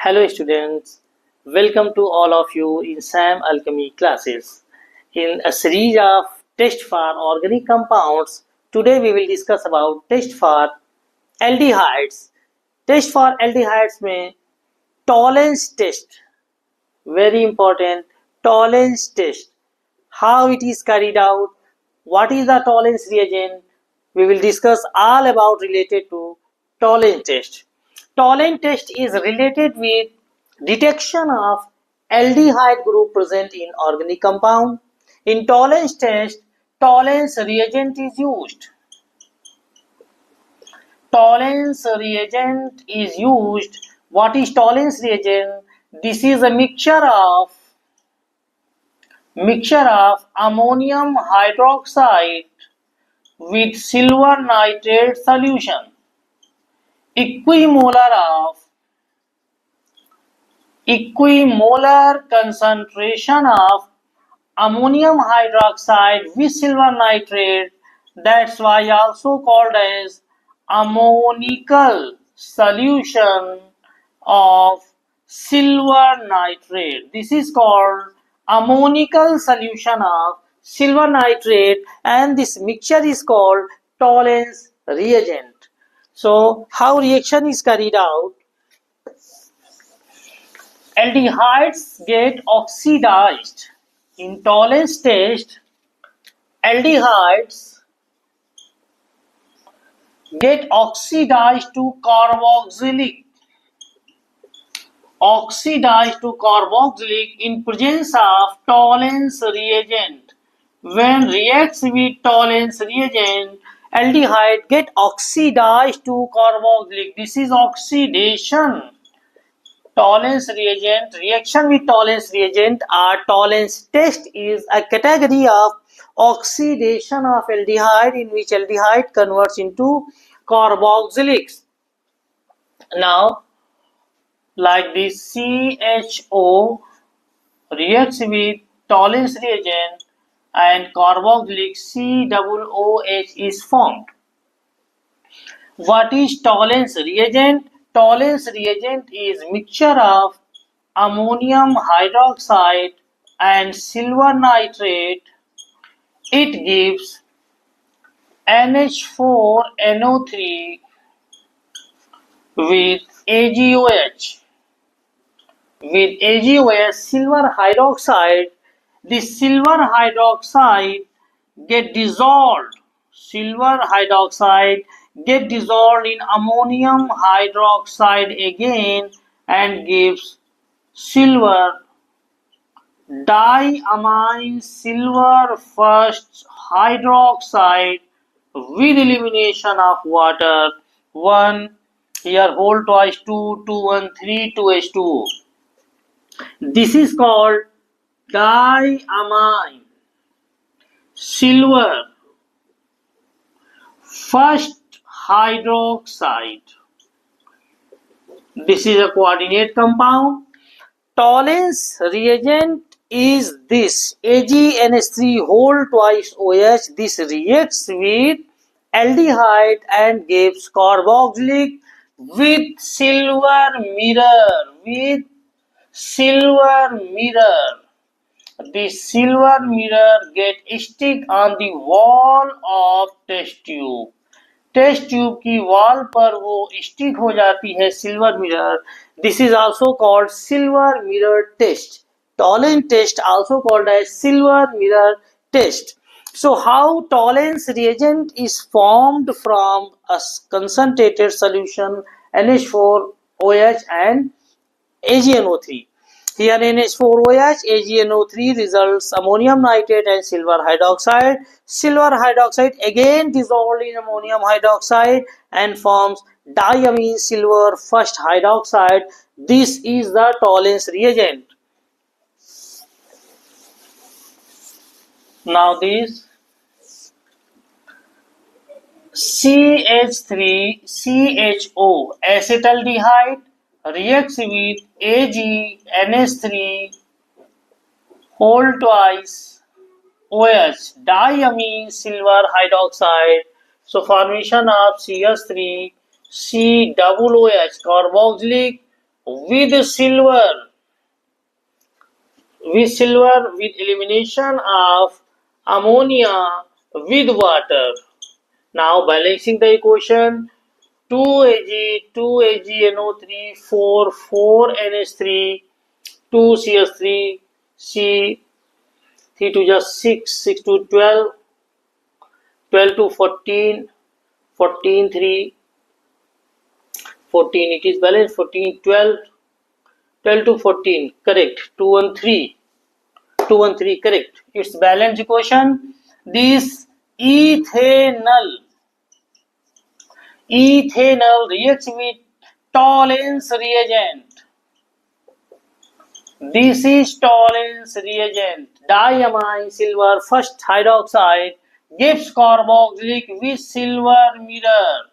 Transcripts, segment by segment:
Hello students, welcome to all of you in SAM Alchemy classes. In a series of tests for organic compounds, today we will discuss about test for aldehydes. Test for aldehydes में tolerance test, very important, tolerance test. How it is carried out, what is the tolerance reagent, we will discuss all about related to tolerance test. Tolerance test is related with detection of aldehyde group present in organic compound. In tolerance test, tolerance reagent is used. Tolerance reagent is used. What is tolerance reagent? This is a mixture of ammonium hydroxide with silver nitrate solution. Equimolar concentration of ammonium hydroxide with silver nitrate, that's why also called as ammonical solution of silver nitrate. This is called ammonical solution of silver nitrate, and this mixture is called tolerance reagent. So how reaction is carried out? Aldehydes get oxidized. In tolerance test, aldehydes get oxidized to carboxylic. In presence of tolerance reagent. When reacts with tolerance reagent, aldehyde get oxidized to carboxylic. This is oxidation. Tolerance reagent, reaction with tolerance reagent or tolerance test is a category of oxidation of aldehyde in which aldehyde converts into carboxylics. Now, like this CHO reacts with tolerance reagent and carboxylic COOH is formed. What is tolerance reagent? Tolerance reagent is mixture of ammonium hydroxide and silver nitrate. It gives NH4NO3 with AgOH. With AgOH, silver hydroxide, this silver hydroxide get dissolved. Silver hydroxide get dissolved in ammonium hydroxide again and gives silver diamine silver first hydroxide with elimination of water. 1 here whole twice 2 2 1 3 2H2O. This is called diamine silver first hydroxide. This is a coordinate compound. Tolerance reagent is this AgNH3 whole twice OH. This reacts with aldehyde and gives carboxylic with silver mirror. This silver mirror get stick on the wall of test tube. Test tube की wall पर वो stick हो जाती है silver mirror. This is also called silver mirror test. Tollens test also called as silver mirror test. So how tolerance reagent is formed from a concentrated solution NH4OH and AgNO3. Here NH4OH, AgNO3 results ammonium nitrate and silver hydroxide. Silver hydroxide again dissolved in ammonium hydroxide and forms diamine silver first hydroxide. This is the tolerance reagent. Now this CH3CHO acetaldehyde reacts with AgNH3 whole twice OH diamine silver hydroxide. So formation of CH3 COOH carboxylic with silver with elimination of ammonia with water. Now balancing the equation, 2Ag, 2AgNO3, 4, 4NH3, 2CH3, C, 3 to just 6, 6 to 12, 12 to 14, 14, 3, 14, it is balanced, 14, 12, 12 to 14, correct, 2 and 3, 2 and 3, correct. It's balanced equation. This ethanol reacts with Tollens reagent. This is Tollens reagent. Diamine silver first hydroxide gives carboxylic with silver mirror,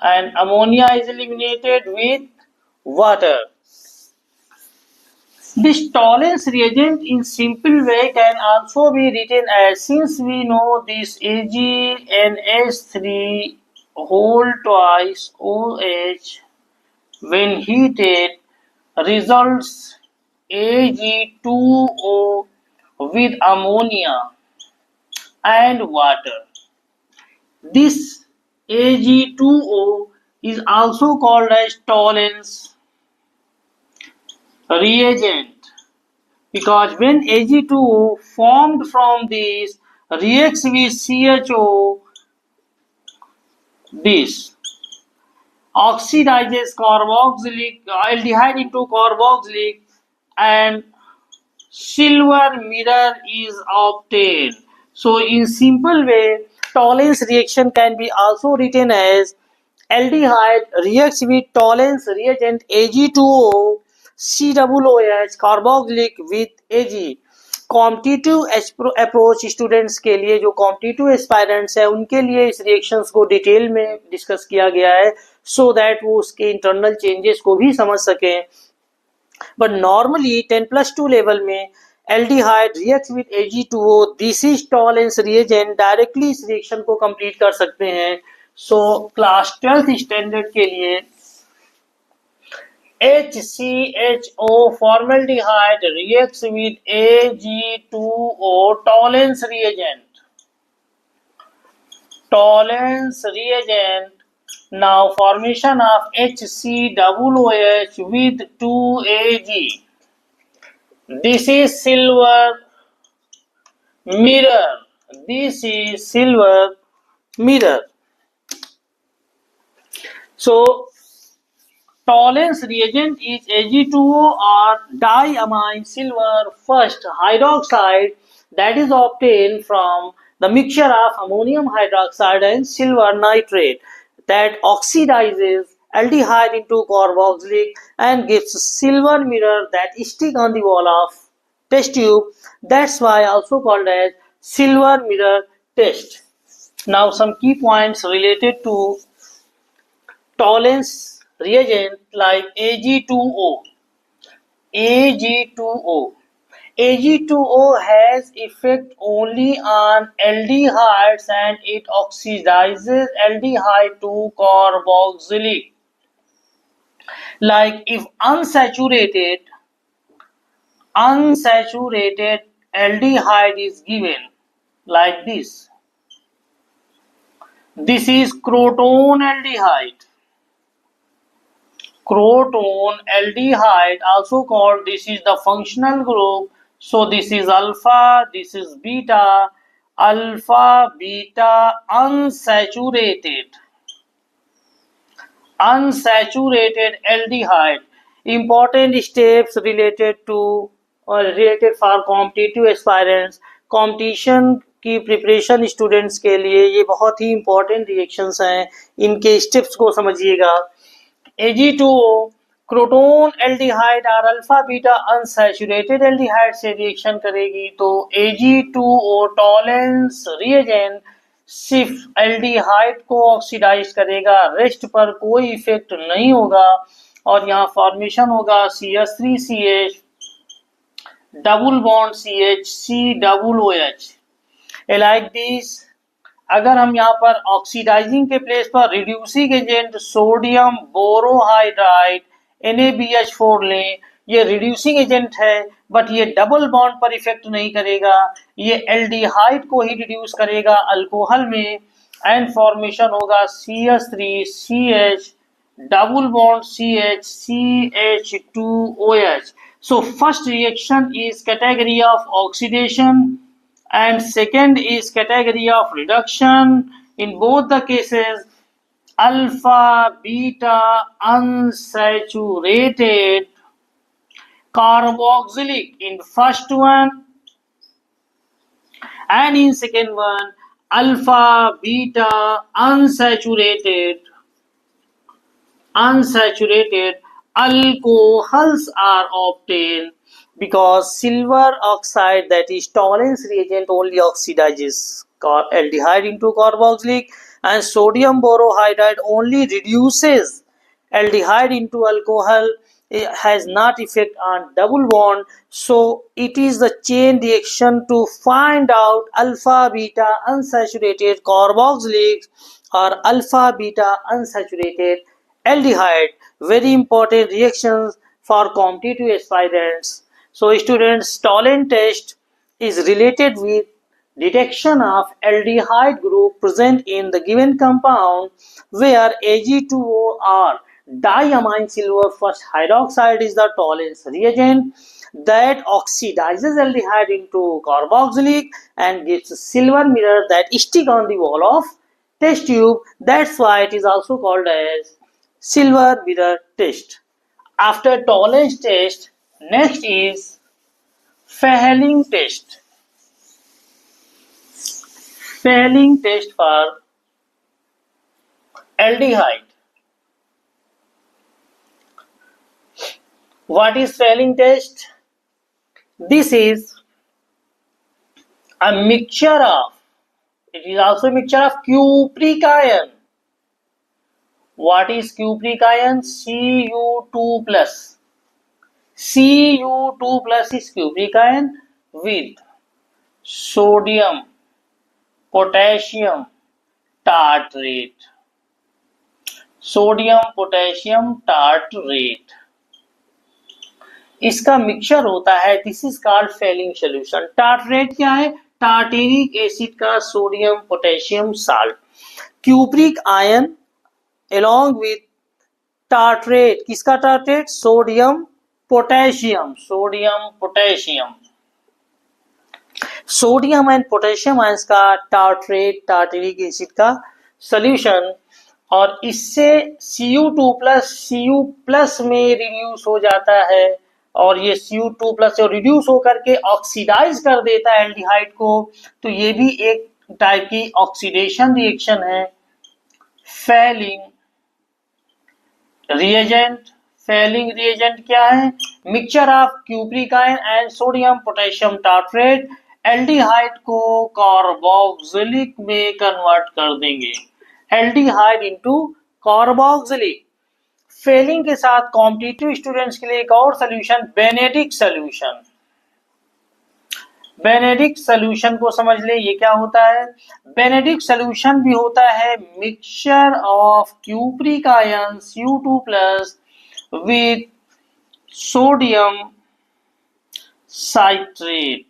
and ammonia is eliminated with water. This Tollens reagent in simple way can also be written as, since we know this AgNH3 whole twice OH when heated results Ag2O with ammonia and water. This Ag2O is also called as Tollens reagent, because when Ag2O formed from this reacts with CHO, this oxidizes carboxylic aldehyde into carboxylic and silver mirror is obtained. So in simple way, Tollens reaction can be also written as aldehyde reacts with Tollens reagent Ag2O COOH carboxylic with Ag. Competitive approach students के लिए, जो competitive aspirants है उनके लिए इस reactions को detail में discuss किया गया है, सो दैट वो उसके इंटरनल चेंजेस को भी समझ सकें. बट नॉर्मली 10+2 लेवल में aldehyde reacts with Ag2O, this is tolerance reagent, directly इस रिएक्शन को कंप्लीट कर सकते हैं. सो क्लास 12th स्टैंडर्ड के लिए HCHO formaldehyde reacts with Ag2O Tollens reagent. Now formation of HCOOH with 2Ag. This is silver mirror. So Tollens reagent is Ag2O or diamine silver first hydroxide that is obtained from the mixture of ammonium hydroxide and silver nitrate that oxidizes aldehyde into carboxylic and gives silver mirror that stick on the wall of test tube. That's why also called as silver mirror test. Now some key points related to Tollens reagent like Ag2O. Ag2O has effect only on aldehydes and it oxidizes aldehyde to carboxylic. Like if unsaturated aldehyde is given like this. This is croton aldehyde. Croton aldehyde, also called, this is the functional group. So this is alpha, this is beta, alpha, beta, unsaturated aldehyde. Important steps related to or related for competitive aspirants. Competition की preparation students के लिए ये बहुत ही important reactions हैं, इनके steps को समझिएगा. Ag2O croton aldehyde और अल्फा बीटा अनसैचुरेटेड एल्डिहाइड से रिएक्शन करेगी, तो Ag2O टॉलेंस रिएजेंट सिर्फ एल्डिहाइड को ऑक्सीडाइज करेगा, रेस्ट पर कोई इफेक्ट नहीं होगा और यहाँ फॉर्मेशन होगा CH3CH double bond CH, COOH. Like this अगर हम यहाँ पर ऑक्सीडाइजिंग के प्लेस पर reducing agent sodium borohydride NaBH4 लें, ये रिड्यूसिंग एजेंट है बट ये डबल बॉन्ड पर इफेक्ट नहीं करेगा, ये एल्डिहाइड को ही रिड्यूस करेगा अल्कोहल में, एंड फॉर्मेशन होगा CH3CH double bond CH CH2OH. So first reaction is category of oxidation and second is category of reduction. In both the cases, alpha beta unsaturated carboxylic in first one and in second one alpha beta unsaturated alcohols are obtained because silver oxide, that is tolerance reagent, only oxidizes aldehyde into carboxylic, and sodium borohydride only reduces aldehyde into alcohol. It has not effect on double bond, so it is the chain reaction to find out alpha beta unsaturated carboxylic or alpha beta unsaturated aldehyde. Very important reactions for competitive aspirants. So students, Tollens test is related with detection of aldehyde group present in the given compound, where Ag2O or diamine silver first hydroxide is the Tollens reagent that oxidizes aldehyde into carboxylic and gives a silver mirror that stick on the wall of test tube. That's why it is also called as silver mirror test. After Tollens test, next is Fehling test. Fehling test for aldehyde. What is Fehling test? This is a mixture of, it is also a mixture of cupric ion. What is cupric ion? Cu2 plus. Cu2 plus is cupric ion with sodium, potassium tartrate. Sodium potassium tartrate, इसका mixture होता है. This is called Fehling solution. Tartrate क्या है? Tartaric acid का sodium potassium salt. Cupric ion along with tartrate. किसका tartrate? Sodium potassium. Sodium and potassium ions का tartrate, tartaric acid का solution, और इससे Cu2 प्लस Cu प्लस में reduce हो जाता है, और ये Cu2 प्लस रिड्यूस होकर के ऑक्सीडाइज कर देता है एल्डिहाइड को. तो ये भी एक टाइप की ऑक्सीडेशन रिएक्शन है. Fehling reagent. फेलिंग रिएजेंट क्या है? Mixture of cupric ion and sodium potassium tartrate aldehyde को कार्बोक्सिलिक में कन्वर्ट कर देंगे. Aldehyde into carboxylic. फेलिंग के साथ कॉम्पिटिटिव स्टूडेंट्स के लिए एक और solution, Benedict solution. Benedict solution को समझ ले, ये क्या होता है? बेनेडिक्ट सोल्यूशन भी होता है mixture of cupric ion Cu2 plus with sodium citrate.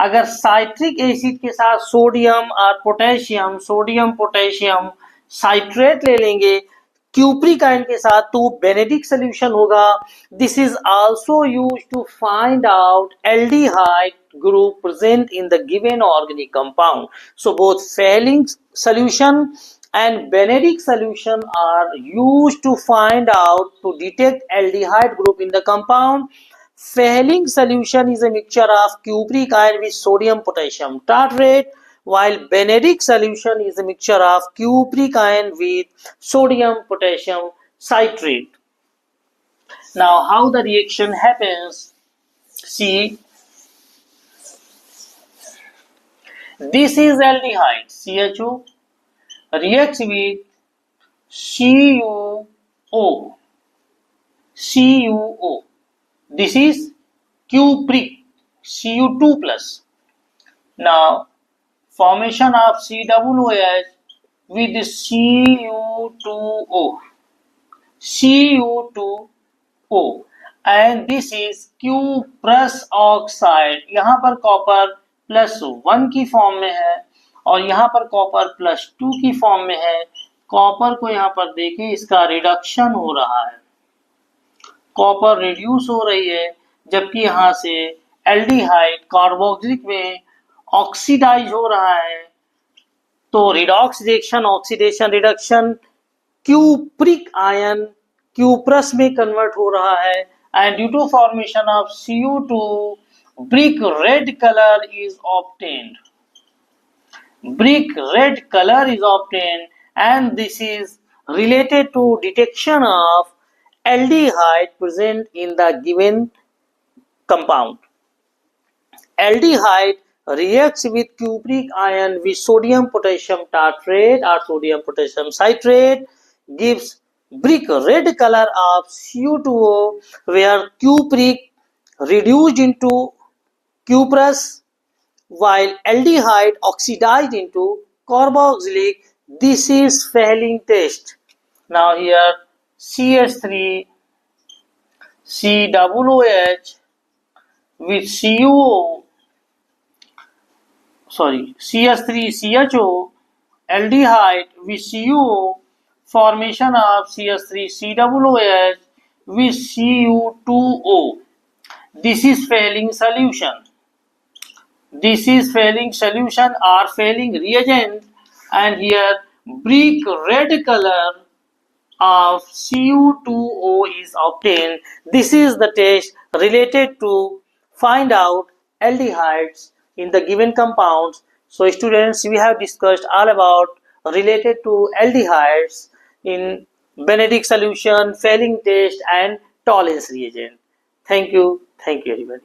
अगर साइट्रिक एसिड के साथ सोडियम और सोडियम पोटेशियम साइट्रेट ले लेंगे क्यूप्रिक आयन के साथ, तो बेनेडिक्ट सोल्यूशन होगा. This is also used to find out aldehyde group present in the given organic compound. So both Fehling solution and Benedict solution are used to find out, to detect aldehyde group in the compound. Fehling solution is a mixture of cupric ion with sodium potassium tartrate, while Benedict solution is a mixture of cupric ion with sodium potassium citrate. Now how the reaction happens? See, this is aldehyde CHO reacts with CuO. This is cupric Cu2 plus. Now formation of COOH with Cu2O and this is cuprous oxide। यहाँ पर copper +1 की form में है और यहाँ पर copper +2 की form में है। कॉपर को यहाँ पर देखिए, इसका रिडक्शन हो रहा है, कॉपर रिड्यूस हो रही है, जबकि यहाँ से एल्डिहाइड कार्बोक्सिलिक में ऑक्सीडाइज हो रहा है। तो redox reaction, oxidation reduction, cupric ion cuprous में कन्वर्ट हो रहा है and due to formation of Cu2 brick red color is obtained। Brick red color is obtained and this is related to detection of aldehyde present in the given compound। Aldehyde reacts with cupric ion with sodium potassium tartrate or sodium potassium citrate, gives brick red color of Cu2O where cupric reduced into cuprous while aldehyde oxidized into carboxylic. This is Fehling test। Now here CH3 COOH with CH3CHO aldehyde with CuO, formation of CH3COOH with Cu2O। This is Fehling solution। This is Fehling solution or Fehling reagent and here brick red color of Cu2O is obtained। This is the test related to find out aldehydes in the given compounds। So students, we have discussed all about related to aldehydes in Benedict solution, Fehling test and Tollens reagent। Thank you everybody।